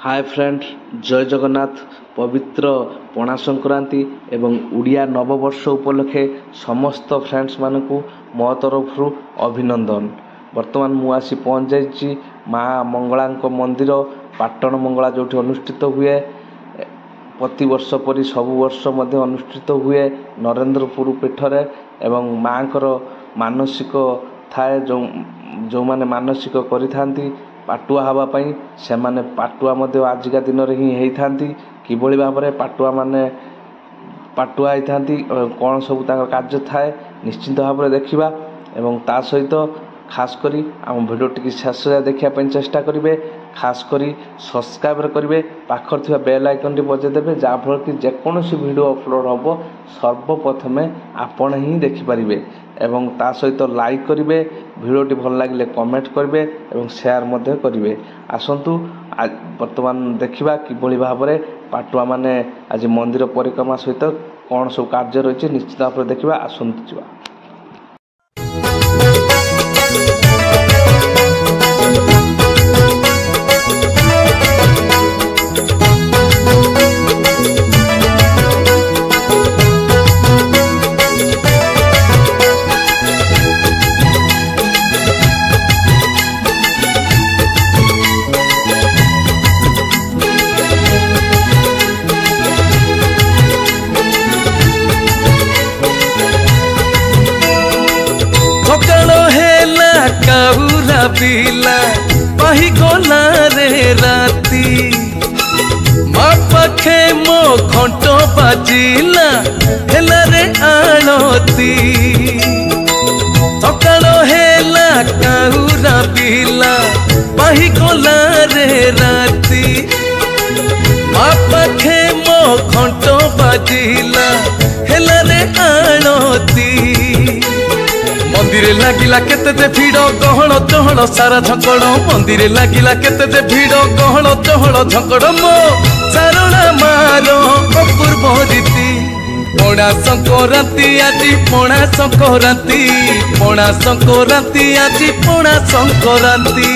Hi friends, जय जगन्नाथ। पवित्र पणा संक्रांति एवं उड़िया नववर्ष उपलक्षे समस्त फ्रेंड्स मानकु मो तरफ अभिनंदन। वर्तमान मुझे पहुँच जाइए माँ मंगला मंदिर पाटण मंगला जो अनुष्ठित हुए प्रति वर्ष परी सब वर्ष मध्य अनुष्ठित हुए नरेंद्रपुर पीठरे एवं माँ मानसिक थाए जो माने मानसिक करि पाटुआ हाँवाई से माने पाटुआ आजिका दिन में ही होता किभली भाव में पाटुआ माने पाटुआ होती कौन सब कार्य थाए निश्चिंत भाव में देखा एवं ता सहित खास करी आम भिडियो टी शेष देखापी चेष्टा करेंगे। खास करी सब्सक्राइब करेंगे, पाखर थी बेल आइकन टी बजेदेवे जहाँफल कि जेकोसी वीडियो अपलोड हम सर्वप्रथमे आपण ही देखिपारे एवं ता सहित लाइक करेंगे, भिडियोटी भल लगे कमेंट करेंगे एवं शेयर करेंगे। आसतु वर्तमान देखा किभली भाव में पाटुआ माने आज मंदिर परिक्रमा सहित कौन सब कार्य रही निश्चित भाव में देखा। आसतु जा पिला पाही गला रे राती मा पाखे मो घंट बाजिला हेला रे आलती सकाल हेला काउरा पिला पाही गला रे राती मा पाखे मो घंट बाजिला हेला रे आलती मंदिर लागिला केते जे भीड़ गहल चहल सारा झकड़ मंदिर लागिला केते जे भीड़ गहल चहल झकड़ मो सारणा मारो अपूर्व रीति पणा संक्रांति आजी पणा संक्रांति पणा संक्रांति आजी पणा संक्रांति।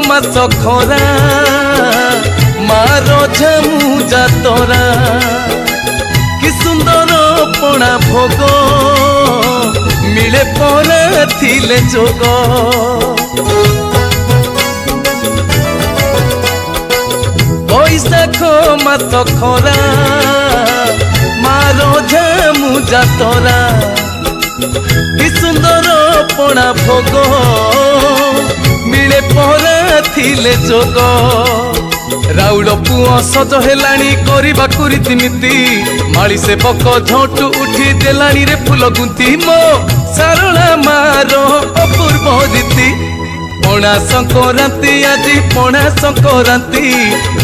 मास खरा मारो झमु जातरा कि सुंदर पणा भोग मिले परा थिले जोग बैशाख मास खरा मारो झमु जातरा कि सुंदर पणा भोग मिले परा थिले जोग राउल पुओ सज हेलाणी करबा रीतिनीति माली से बक झटू उठी देलाणी रे फूल गुंती मो सारणा मारो अपूर्व रीति पणा संक्रांति आजी पणा संक्रांति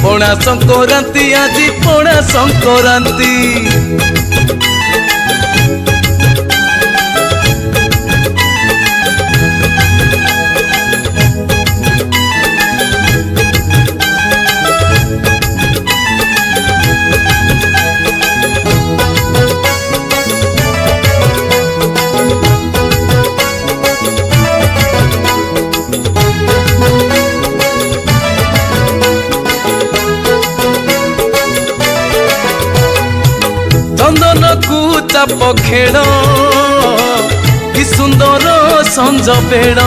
पणा संक्रांति आजी पणा संक्रांति। चंदन को चाप खेड़ कि सुंदर संज बेड़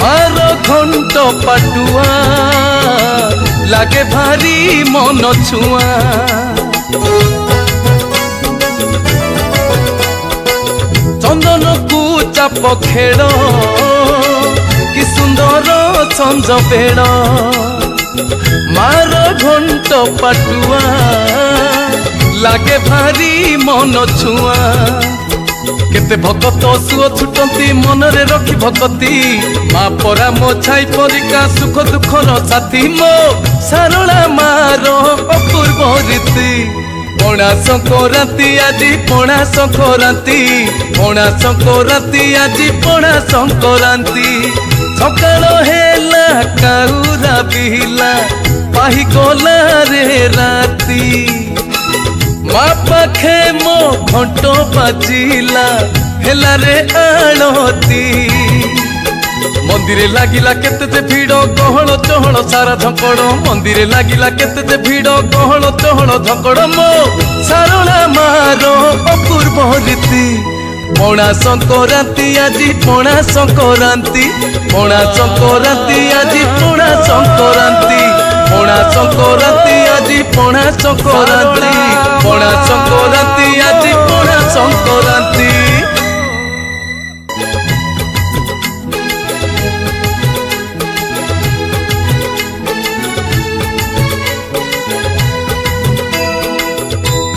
मार घंट पाटुआ लागे भारी मन छुआ चंदन को चाप खेड़ कि सुंदर संज बेड़ मार घंट पाटुआ लागे भारी मन छुआ केते भगत सुओ छुटंती मनरे रखी भगती माँ परा मो छाई परिका सुख दुखर साथी मो सारला मार अपूर्व रीति पणा संक्रांति आजी पणा संक्रांति पणा संक्रांति आजी पणा संक्रांति सकाळ हेला काउरा बिहिला पाही गला रे राती माँ पाखे मो घंट बाजिला हेला रे आलती मंदिरे लागिला केते जे भीड़ गहल चहल सारा झंकड़ मंदिरे लागिला केते जे भीड़ गहल चहल झंकड़ मो सारला मार अपूर्व रीति पणा संक्रांति आजी पणा संक्रांति पणा संक्रांति आजी पणा संक्रांति पणा संक्रांति आजी पणा संक्रांति पणा संक्रांति आजी पणा संक्रांति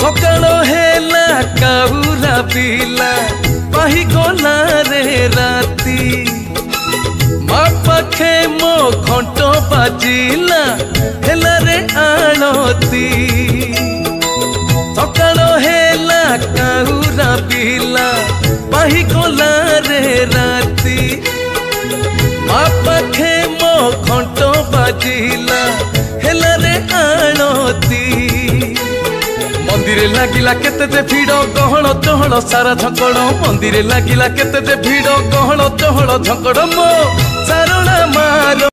सकाळ हेला काउरा बिला पाही गला रे राती माँ पाखे मो घंट बाजिला हेला रे आलती सकाळ हेला काउरा बिला पाही गला रे राती माँ पाखे मो घंट बाजिला हेला रे आलती मंदिरे लागिला केते जे भीड़ गहल चहल सारा झंकड़ मंदिरे लागिला केते जे भीड़ गहल चहल झंकड़ मो सारला मार